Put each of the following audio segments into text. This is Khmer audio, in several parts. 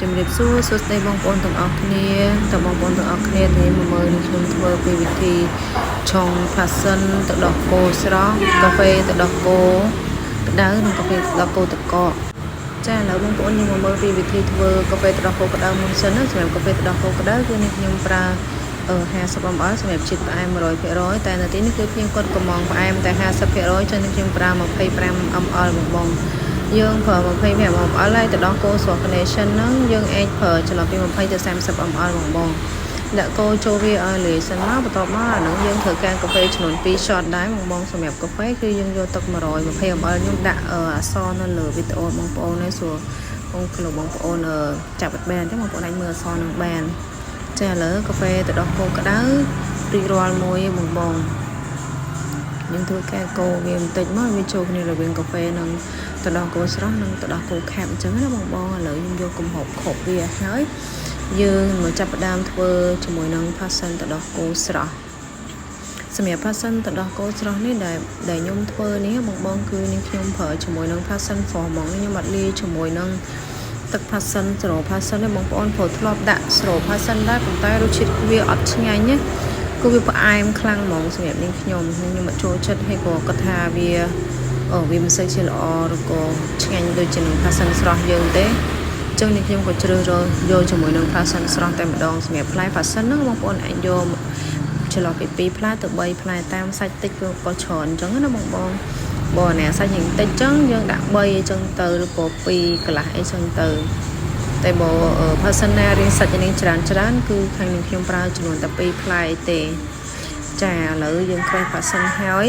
ជំរាបសួរសួស្តីបងប្អូនទាំងអស់គ្នាតើបងប្អូនទាំងអស់គ្នានេះមកមើលនេះខ្ញុំធ្វើពីវិធីឆុងផាសិនទឹកដោះគោស្រស់កាហ្វេទឹកដោះគោក្តៅនិងកាហ្វេទឹកដោះគោទឹកកកចាឥឡូវបងប្អូនយើងមកមើលពីវិធីធ្វើកាហ្វេទឹកដោះគោក្តៅមុនសិនណាសម្រាប់កាហ្វេទឹកដោះគោក្តៅគឺនេះខ្ញុំប្រើ50 ml សម្រាប់ជាតិផ្អែម 100% តែនៅទីនេះគឺខ្ញុំគាត់កំងផ្អែមតែ 50% ចឹងខ្ញុំប្រើ 25 ml បងយើងប្រើ 25 ml ហើយទៅដល់គោស្រស់ Carnation ហ្នឹងយើងអាចប្រើចន្លោះពី 20 ទៅ 30 ml បងដាក់គោចូលវាឲ្យលាយសិនមកបន្ទាប់មកអាហ្នឹងយើងត្រូវការកាហ្វេចំនួន2 shot ដែរបងសម្រាប់កាហ្វេគឺយើងយកទឹក 120 ml ខ្ញុំដាក់អក្សរនៅលើវីដេអូបងប្អូននេះសួរបងប្អូនចាប់បានទេបងប្អូនអាចមើលអក្សរនឹងបានចាឥឡូវកាហ្វេទៅដល់គោក្តៅរីករាល់មួយបងយើងធ្វើការកូរវាបន្តិចមកវាចូលគ្នារវាងកាហ្វេនិងទឹកដោះគោស្រស់និងទឹកដោះគោខាប់អញ្ចឹងណាបងឥឡូវយើងយកកំហុកខប់វាហើយយើងមកចាប់ផ្ដើមធ្វើជាមួយនឹងផាសិនទឹកដោះគោស្រស់សម្រាប់ផាសិនទឹកដោះគោស្រស់នេះដែលខ្ញុំធ្វើនេះបងគឺខ្ញុំប្រើជាមួយនឹងផាសិនស្រស់ហ្មងខ្ញុំអត់លាយជាមួយនឹងទឹកផាសិនស្រូផាសិននេះបងប្អូនព្រោះធ្លាប់ដាក់ស្រូផាសិនដែរប៉ុន្តែរសជាតិវាអត់ឆ្ងាញ់ណាគឺវាផ្អែមខ្លាំងហ្មងសម្រាប់នេះខ្ញុំអត់ចូលចិត្តហើយក៏គាត់ថាវាមិនសូវជាល្អឬក៏ឆ្ងាញ់ដូចជានឹងផាសិនស្រស់យើងទេអញ្ចឹងនេះខ្ញុំក៏ជ្រើសរើសយកជាមួយនឹងផាសិនស្រស់តែម្ដងសម្រាប់ផ្លែផាសិនហ្នឹងបងប្អូនអាចយកចន្លោះពី2ផ្លែទៅ3ផ្លែតាមសាច់តិចក៏ច្រើនអញ្ចឹងណាបងណាសាច់យ៉ាងតិចអញ្ចឹងយើងដាក់3អញ្ចឹងទៅឬក៏2កន្លះអីចឹងទៅតែបើផាសិនណារៀងសាច់នេះច្រើនគឺខាងនេះខ្ញុំប្រើចំនួនតែ2ផ្លែទេចាឥឡូវយើងខ្វែផាសិនហើយ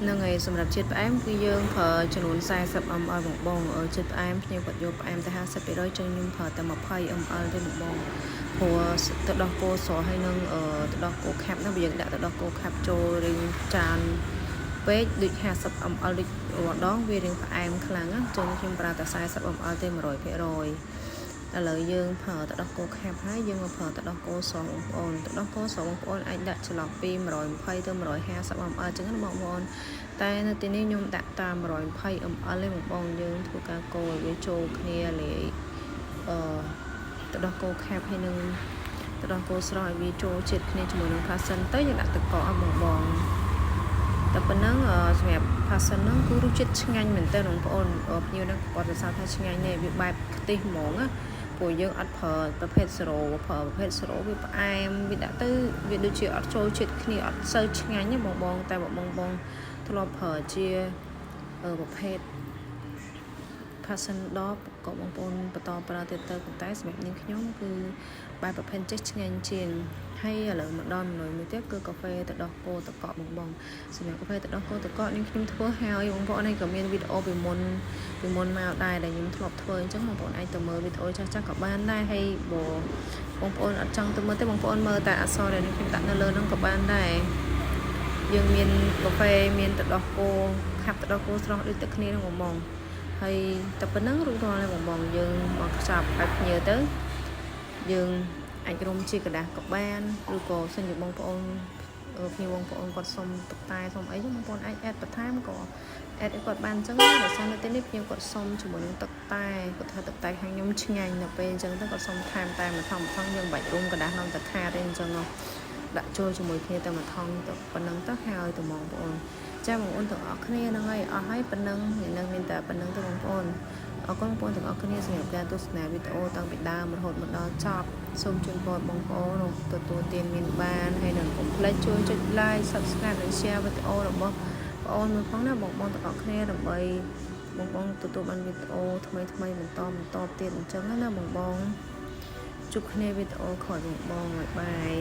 នឹងឯសម្រាប់ជាតិផ្អែមគឺយើងប្រើចំនួន40 ml បងជាតិផ្អែមខ្ញុំគាត់យកផ្អែមតែ 50% ចឹងខ្ញុំប្រើតែ20 ml ទេបងព្រោះទឹកដោះគោស្រស់ហើយនឹងទឹកដោះគោខាប់ណាបើយើងដាក់ទឹកដោះគោខាប់ចូលរៀងចានពេកដូច50 ml ដូចរាល់ដងវារៀងផ្អែមខ្លាំងណាចឹងខ្ញុំប្រើតែ40 ml ទេ 100%ឥឡូវយើងប្រើទឹកដោះគោខាប់ហើយយើងមកប្រើទឹកដោះគោស្រស់បងប្អូនទឹកដោះគោស្រស់បងប្អូនអាចដាក់ចន្លោះពី120 ទៅ 150 ml ចឹងណាបងប្អូនតែនៅទីនេះខ្ញុំដាក់តាម120 ml ទេបងយើងធ្វើការកូរឲ្យវាចូលគ្នាលាយទឹកដោះគោខាប់ហើយនឹងទឹកដោះគោស្រស់ឲ្យវាចូលជាតិគ្នាជាមួយនឹងផាសិនទៅយើងដាក់ទឹកកកឲ្យបងតែប៉ុណ្ណឹងសម្រាប់ផាសិនហ្នឹងគឺរសជាតិឆ្ងាញ់មែនតើបងប្អូនភ្ញៀវហ្នឹងគាត់សរសើរថាឆ្ងាញ់ទេវាបែបខ្ទិះហ្មងណាព្រោះយើងអត់ប្រើប្រភេទសេរ៉ូប្រើប្រភេទសេរ៉ូវាផ្អែមវាដាក់ទៅវាដូចជាអត់ចូលជាតិគ្នាអត់សូវឆ្ងាញ់ទេបងតែបងធ្លាប់ប្រើជាប្រភេទផាសិនដបក៏បងប្អូនបន្តប្រើទៀតទៅប៉ុន្តែសម្រាប់នាងខ្ញុំគឺបែបប្រភេទចេះឆ្ងាញ់ជាងហើយឥឡូវមកដល់មួយទៀតគឺកាហ្វេទឹកដោះគោទឹកកកបងសម្រាប់កាហ្វេទឹកដោះគោទឹកកកនេះខ្ញុំធ្វើហើយបងប្អូននេះក៏មានវីដេអូពីមុនមកដែរដែលខ្ញុំធ្លាប់ធ្វើអញ្ចឹងបងប្អូនអាចទៅមើលវីដេអូចាស់ក៏បានដែរហើយបងប្អូនអត់ចង់ទៅមើលទេបងប្អូនមើលតែអក្សរដែលខ្ញុំដាក់នៅលើហ្នឹងក៏បានដែរយើងមានកាហ្វេមានទឹកដោះគោខាប់ទឹកដោះគោស្រស់ដូចទឹកគ្នាហ្នឹងបងហើយតែប៉ុណ្្នឹងរួចរាល់ហើយបងយើងមកខ្ចប់ឲ្យភ្ញៀវទៅយើងអាចរុំជាกระดาษក៏បានឬក៏សិនជាបងប្អូនភ្ញៀវបងប្អូនគាត់សុំតុបតែសុំអីចឹងបងប្អូនអាចអេដបន្ថែមក៏អេដឲ្យគាត់បានចឹងដោយសារនៅទីនេះភ្ញៀវគាត់សុំជាមួយនឹងទឹកតែគាត់ថាទឹកតែខាងខ្ញុំឆ្ងាញ់នៅពេលអញ្ចឹងទៅគាត់សុំថែមតែមួយថងយើងបាច់រុំกระดาษនំតខាទេអញ្ចឹងដាក់ចូលជាមួយគ្នាតែមួយថងទៅប៉ុណ្ណឹងទៅហើយទៅបងប្អូនចាបងប្អូនទាំងអស់គ្នាហ្នឹងហើយអស់ហើយប៉ុណ្ណឹងនឹងមានតែប៉ុណ្ណឹងទៅបងប្អូនអរគុណបងប្អូនទាំងអស់គ្នាសម្រាប់ការទស្សនាវីដេអូតាំងពីដើមរហូតមកដល់ចប់សូមជូនពរបងប្អូនទទួលទានមានបានហើយនឹងកុំភ្លេចជួយចុច like subscribe និង share វីដេអូរបស់បងប្អូនមួយផងណាបងប្អូនទាំងអស់គ្នាដើម្បីបងប្អូនទទួលបានវីដេអូថ្មីបន្តទៀតអញ្ចឹងណាបងជួបគ្នាវីដេអូក្រោយបងបាយ